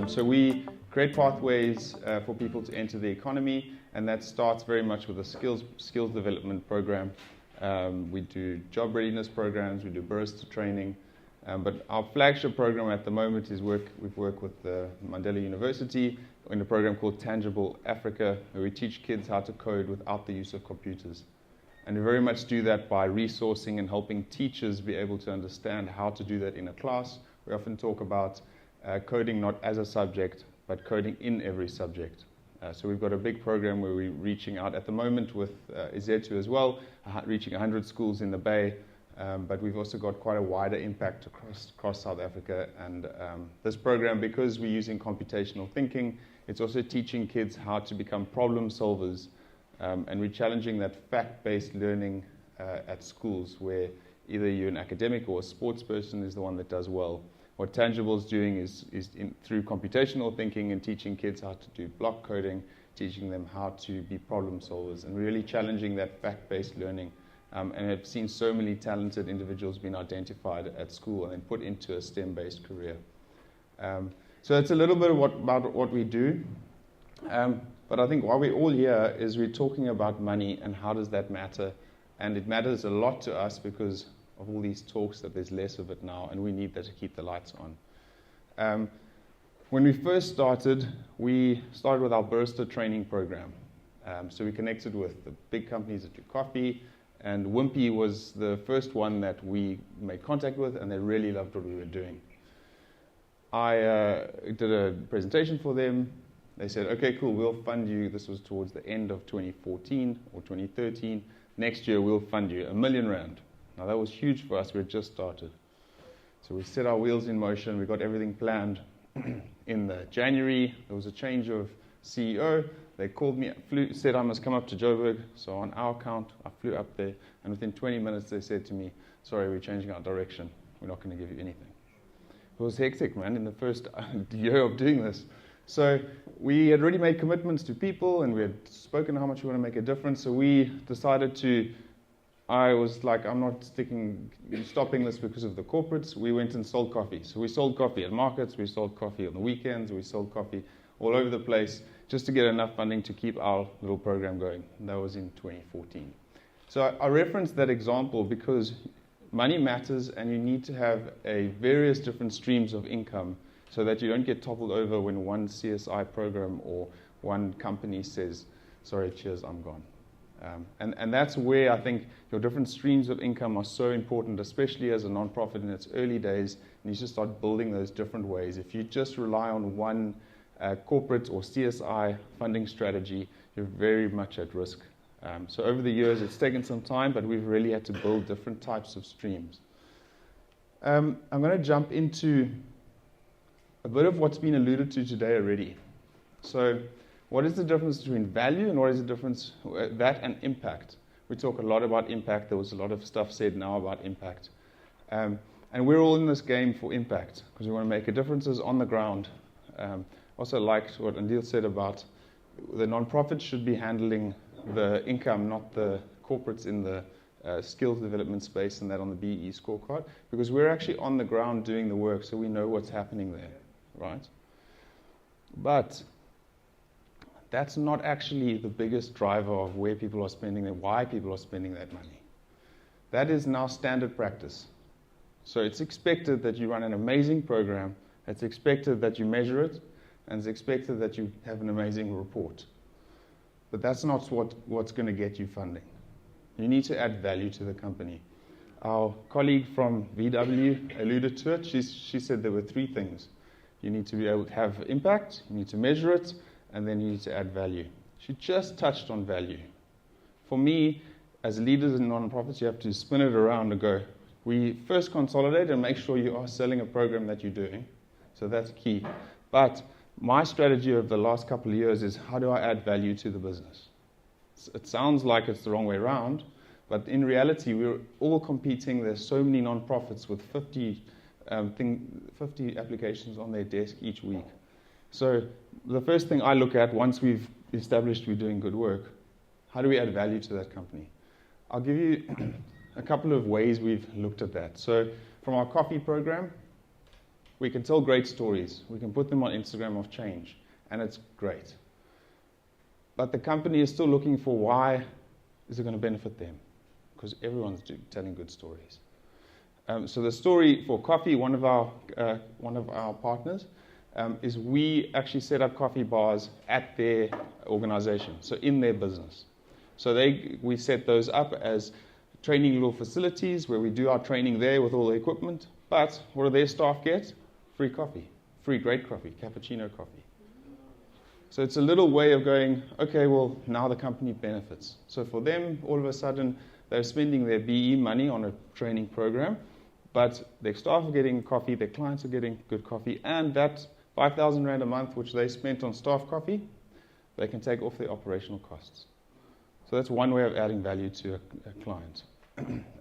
So we create pathways for people to enter the economy, and that starts very much with a skills development program. We do job readiness programs, we do barista training, but our flagship program at the moment is we've worked with Mandela University in a program called Tangible Africa, where we teach kids how to code without the use of computers. And we very much do that by resourcing and helping teachers be able to understand how to do that in a class. We often talk about coding not as a subject, but coding in every subject. So we've got a big program where we're reaching out at the moment with Izetu as well, reaching 100 schools in the Bay, but we've also got quite a wider impact across South Africa. And this program, because we're using computational thinking, it's also teaching kids how to become problem solvers, and we're challenging that fact-based learning at schools, where either you're an academic or a sports person is the one that does well. What Tangible is doing is through computational thinking and teaching kids how to do block coding, teaching them how to be problem solvers, and really challenging that fact-based learning. And I've seen so many talented individuals being identified at school and then put into a STEM-based career. So it's a little bit about what we do. But I think why we're all here is we're talking about money and how does that matter. And it matters a lot to us because of all these talks that there's less of it now, and we need that to keep the lights on. When we first started, we started with our barista training program. So we connected with the big companies that do coffee, and Wimpy was the first one that we made contact with, and they really loved what we were doing. I did a presentation for them. They said, okay, cool, we'll fund you. This was towards the end of 2014 or 2013. Next year, we'll fund you R1 million. Now, that was huge for us. We had just started. So we set our wheels in motion. We got everything planned. In January, there was a change of CEO. They called me, said I must come up to Joburg. So on our account, I flew up there. And within 20 minutes, they said to me, sorry, we're changing our direction. We're not going to give you anything. It was hectic, man, in the first year of doing this. So we had already made commitments to people, and we had spoken how much we want to make a difference. So we decided to, I was like, I'm not stopping this because of the corporates. We went and sold coffee. So we sold coffee at markets, we sold coffee on the weekends, we sold coffee all over the place just to get enough funding to keep our little program going. And that was in 2014. So I referenced that example because money matters, and you need to have various different streams of income so that you don't get toppled over when one CSI program or one company says, sorry, cheers, I'm gone. And that's where I think your different streams of income are so important, especially as a nonprofit in its early days. And you should start building those different ways. If you just rely on one corporate or CSI funding strategy, you're very much at risk. So over the years, it's taken some time, but we've really had to build different types of streams. I'm going to jump into a bit of what's been alluded to today already. So what is the difference between value and what is the difference, that and impact? We talk a lot about impact. There was a lot of stuff said now about impact. And we're all in this game for impact because we want to make a differences on the ground. Also liked what Anil said about the nonprofits should be handling the income, not the corporates in the skills development space and that on the BE scorecard, because we're actually on the ground doing the work, so we know what's happening there, right? But that's not actually the biggest driver of where people are spending and why people are spending that money. That is now standard practice. So it's expected that you run an amazing program, it's expected that you measure it, and it's expected that you have an amazing report. But that's not what's going to get you funding. You need to add value to the company. Our colleague from VW alluded to it. She said there were three things. You need to be able to have impact, you need to measure it, and then you need to add value. She just touched on value. For me, as leaders in nonprofits, you have to spin it around and go, we first consolidate and make sure you are selling a program that you're doing. So that's key. But my strategy over the last couple of years is how do I add value to the business? It sounds like it's the wrong way around, but in reality, we're all competing. There's so many non-profits with 50 applications on their desk each week. So the first thing I look at once we've established we're doing good work, how do we add value to that company? I'll give you a couple of ways we've looked at that. So from our coffee program, we can tell great stories. We can put them on Instagram of change, and it's great. But the company is still looking for why is it going to benefit them? Because everyone's telling good stories. So the story for coffee, one of our partners, is we actually set up coffee bars at their organization, so in their business. So we set those up as training little facilities where we do our training there with all the equipment. But what do their staff get? Free coffee, free great coffee, cappuccino coffee. So it's a little way of going, okay, well, now the company benefits. So for them, all of a sudden, they're spending their BE money on a training program, but their staff are getting coffee, their clients are getting good coffee, and that 5,000 Rand a month, which they spent on staff coffee, they can take off their operational costs. So that's one way of adding value to a client.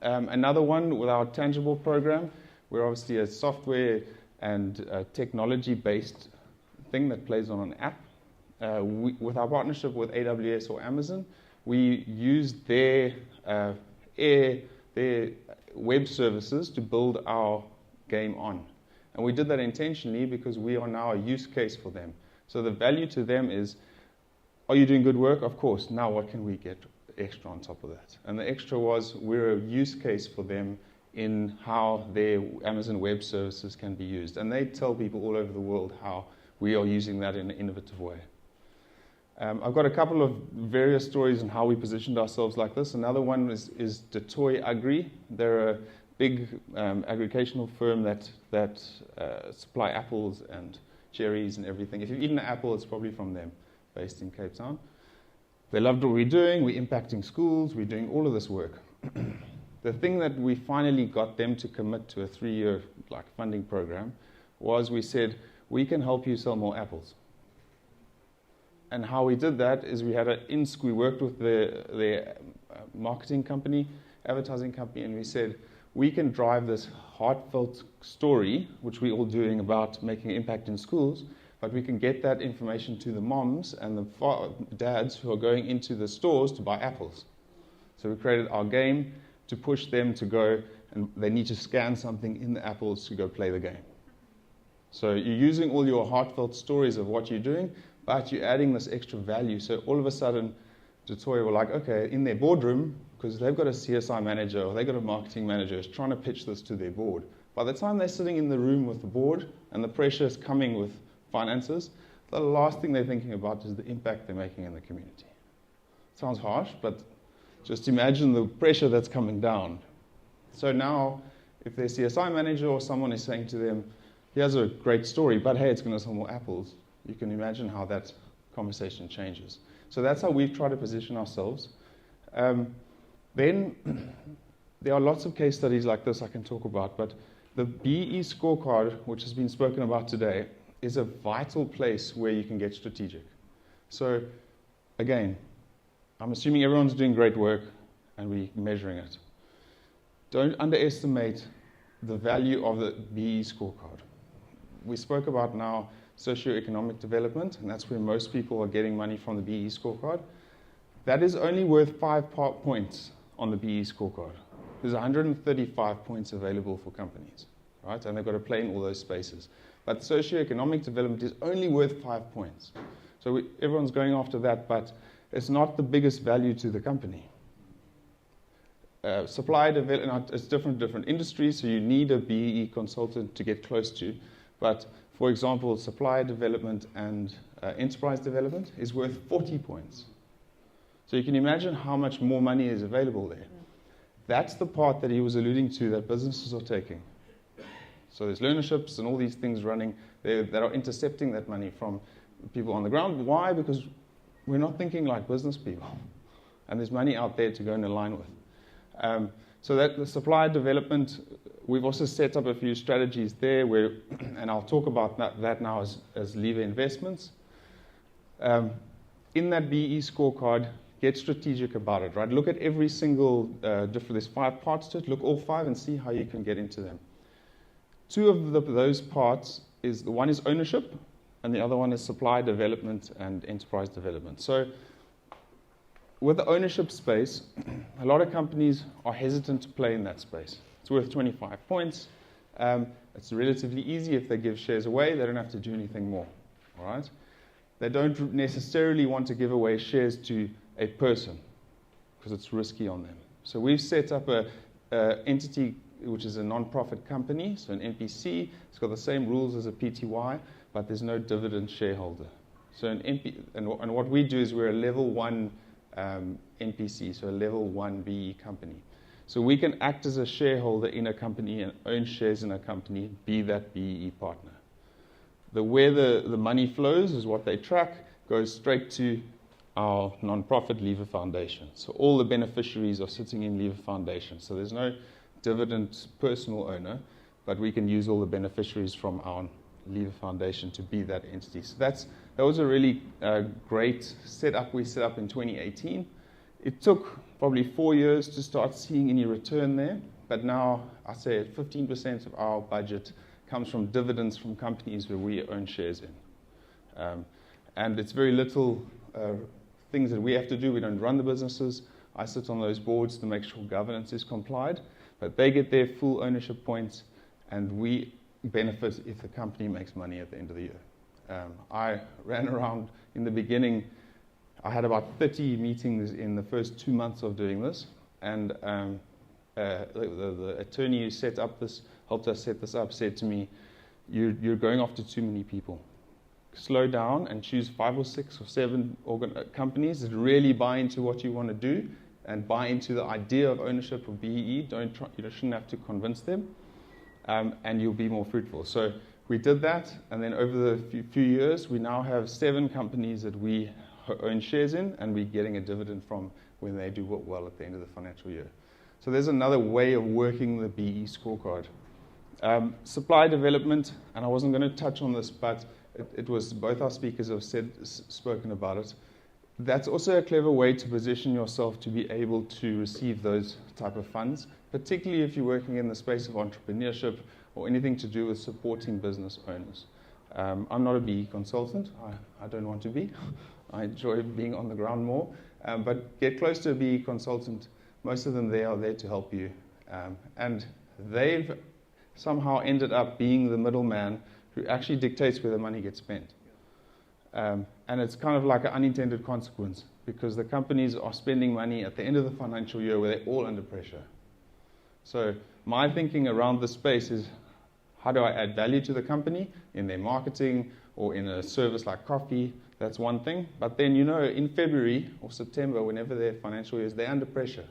Another one with our tangible program, we're obviously a software and technology-based thing that plays on an app. With our partnership with AWS or Amazon, we used their web services to build our game on. And we did that intentionally because we are now a use case for them. So the value to them is, are you doing good work? Of course. Now what can we get extra on top of that? And the extra was we're a use case for them in how their Amazon Web Services can be used. And they tell people all over the world how we are using that in an innovative way. I've got a couple of various stories on how we positioned ourselves like this. Another one is Detoy Agri. They're a big agricultural firm that supply apples and cherries and everything. If you've eaten an apple, it's probably from them, based in Cape Town. They loved what we're doing. We're impacting schools. We're doing all of this work. The thing that we finally got them to commit to a 3-year funding program was we said, we can help you sell more apples. And how we did that is we worked with their marketing company, advertising company, and we said, we can drive this heartfelt story, which we're all doing about making an impact in schools, but we can get that information to the moms and the dads who are going into the stores to buy apples. So we created our game to push them to go, and they need to scan something in the apples to go play the game. So you're using all your heartfelt stories of what you're doing, but you're adding this extra value. So all of a sudden, Detoy were like, okay, in their boardroom, because they've got a CSI manager or they've got a marketing manager who's trying to pitch this to their board. By the time they're sitting in the room with the board and the pressure is coming with finances, the last thing they're thinking about is the impact they're making in the community. Sounds harsh, but just imagine the pressure that's coming down. So now, if their CSI manager or someone is saying to them, here's a great story, but hey, it's going to sell more apples, you can imagine how that conversation changes. So that's how we've tried to position ourselves. Then there are lots of case studies like this I can talk about, but the BE scorecard, which has been spoken about today, is a vital place where you can get strategic. So again, I'm assuming everyone's doing great work and we're measuring it. Don't underestimate the value of the BE scorecard. We spoke about now socioeconomic development, and that's where most people are getting money from the BE scorecard. That is only worth 5 points on the BE scorecard. There's 135 points available for companies, right? And they've got to play in all those spaces. But socioeconomic development is only worth 5 points. So everyone's going after that, but it's not the biggest value to the company. Supply development, it's different industries, so you need a BE consultant to get close to. But for example, supply development and enterprise development is worth 40 points. So you can imagine how much more money is available there. That's the part that he was alluding to that businesses are taking. So there's learnerships and all these things running that are intercepting that money from people on the ground. Why? Because we're not thinking like business people. And there's money out there to go and align with. So that the supply development, we've also set up a few strategies there where, and I'll talk about that now as Leva Investments. In that BE scorecard, get strategic about it, right? Look at every single there's 5 parts to it. Look all 5 and see how you can get into them. 2 of those parts the one is ownership, and the other one is supply development and enterprise development. So with the ownership space, a lot of companies are hesitant to play in that space. It's worth 25 points. It's relatively easy if they give shares away. They don't have to do anything more. All right? They don't necessarily want to give away shares to a person because it's risky on them. So we've set up a entity which is a non-profit company, so an NPC. It's got the same rules as a PTY, but there's no dividend shareholder. So and what we do is we're a level 1 NPC, so a level 1 BE company. So we can act as a shareholder in a company and own shares in a company, be that BE partner. Where the money flows is what they track, goes straight to our non-profit Leva Foundation. So all the beneficiaries are sitting in Leva Foundation. So there's no dividend personal owner, but we can use all the beneficiaries from our Leva Foundation to be that entity. So that was a really great setup we set up in 2018. It took probably 4 years to start seeing any return there, but now I say 15% of our budget comes from dividends from companies where we own shares in. And it's very little things that we have to do. We don't run the businesses. I sit on those boards to make sure governance is complied, but they get their full ownership points, and we benefit if the company makes money at the end of the year. I ran around in the beginning. I had about 30 meetings in the first 2 months of doing this, and the attorney who helped us set this up, said to me, "You're going after too many people. Slow down and choose 5 or 6 or 7 companies that really buy into what you want to do and buy into the idea of ownership of BEE. You shouldn't have to convince them, and you'll be more fruitful." So we did that, and then over the few years, we now have 7 companies that we own shares in, and we're getting a dividend from when they do well at the end of the financial year. So there's another way of working the BE scorecard. Supply development, and I wasn't going to touch on this, but it was both our speakers have spoken about it. That's also a clever way to position yourself to be able to receive those type of funds, particularly if you're working in the space of entrepreneurship or anything to do with supporting business owners. I'm not a BE consultant. I don't want to be. I enjoy being on the ground more. But get close to a BE consultant. Most of them, they are there to help you. And they've somehow ended up being the middleman who actually dictates where the money gets spent. And it's kind of like an unintended consequence, because the companies are spending money at the end of the financial year where they're all under pressure. So my thinking around this space is, how do I add value to the company in their marketing or in a service like coffee? That's one thing. But then, in February or September, whenever their financial year is, they're under pressure.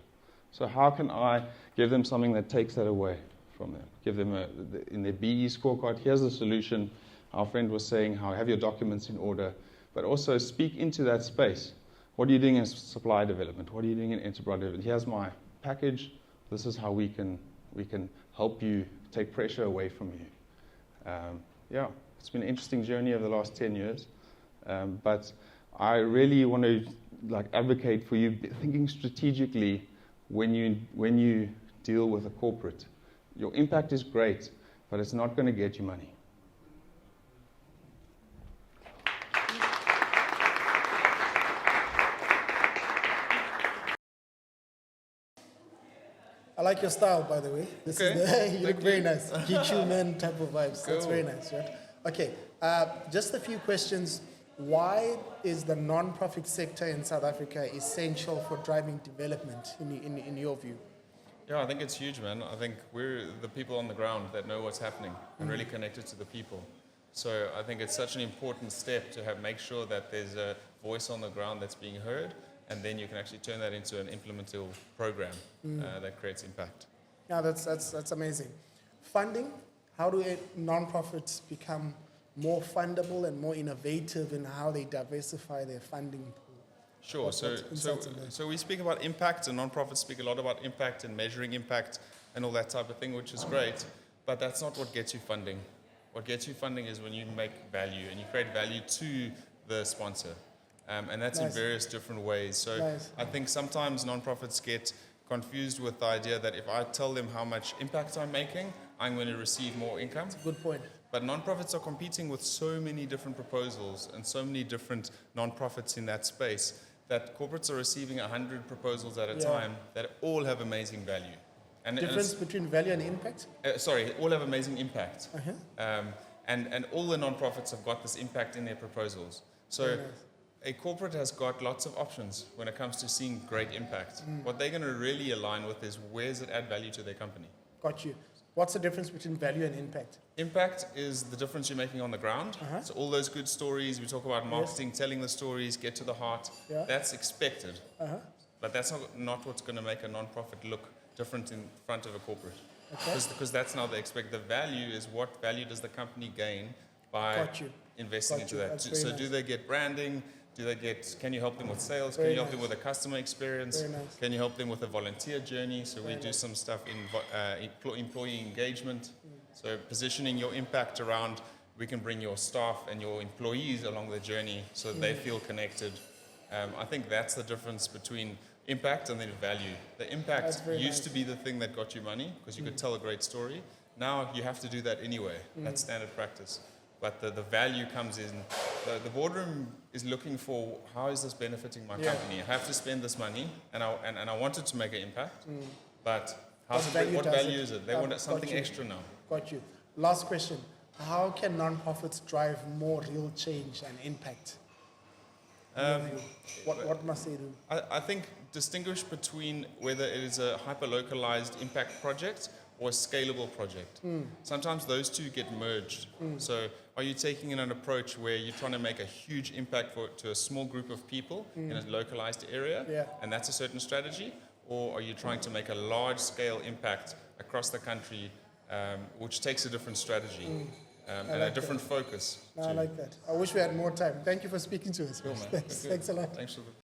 So how can I give them something that takes that away from them? Give them, in their BE scorecard, here's the solution. Our friend was saying, have your documents in order, but also speak into that space. What are you doing in supply development? What are you doing in enterprise development? Here's my package. This is how we can help you take pressure away from you. It's been an interesting journey over the last 10 years, but I really want to advocate for you thinking strategically when you deal with a corporate. Your impact is great, but it's not going to get you money. I like your style, by the way. You look very nice. Kichu man type of vibes. Cool. That's very nice, right? Okay, just a few questions. Why is the non-profit sector in South Africa essential for driving development, in your view? Yeah, I think it's huge, man. I think we're the people on the ground that know what's happening and really connected to the people. So I think it's such an important step to make sure that there's a voice on the ground that's being heard, and then you can actually turn that into an implementable program that creates impact. Yeah, that's amazing. Funding, how do non-profits become more fundable and more innovative in how they diversify their funding pool? Sure. So we speak about impact, and nonprofits speak a lot about impact and measuring impact. and all that type of thing, which is great, but that's not what gets you funding. What gets you funding is when you make value and you create value to the sponsor. And that's in various different ways. So I think sometimes nonprofits get confused with the idea that if I tell them how much impact I'm making, I'm going to receive more income. Good point. But nonprofits are competing with so many different proposals and so many different nonprofits in that space that corporates are receiving 100 proposals at a time that all have amazing value. And Difference between value and impact? All have amazing impact. And all the nonprofits have got this impact in their proposals. So a corporate has got lots of options when it comes to seeing great impact. What they're going to really align with is where does it add value to their company. Got you. What's the difference between value and impact? Impact is the difference you're making on the ground. So all those good stories, we talk about marketing, telling the stories, get to the heart. That's expected. But that's not what's going to make a nonprofit look different in front of a corporate. Because that's now they expect. The value is what value does the company gain by investing into that. So do they get branding? Can you help them with sales? Can you help them with a customer experience? Can you help them with a volunteer journey? So we do some stuff in employee engagement. So positioning your impact around, we can bring your staff and your employees along the journey so that they feel connected. I think that's the difference between impact and then value. The impact used to be the thing that got you money because you could tell a great story. Now you have to do that anyway. That's standard practice. But the value comes in. The boardroom is looking for how is this benefiting my company? I have to spend this money, and I wanted to make an impact. But what value is it? They want something extra now. Got you. Last question. How can nonprofits drive more real change and impact? What must they do? I think distinguish between whether it is a hyper-localized impact project or a scalable project. Sometimes those two get merged. So are you taking in an approach where you're trying to make a huge impact to a small group of people in a localized area, and that's a certain strategy? Or are you trying to make a large-scale impact across the country, which takes a different strategy and a different focus? I like that. I wish we had more time. Thank you for speaking to us. Cool, man. Thanks a lot. Thanks for the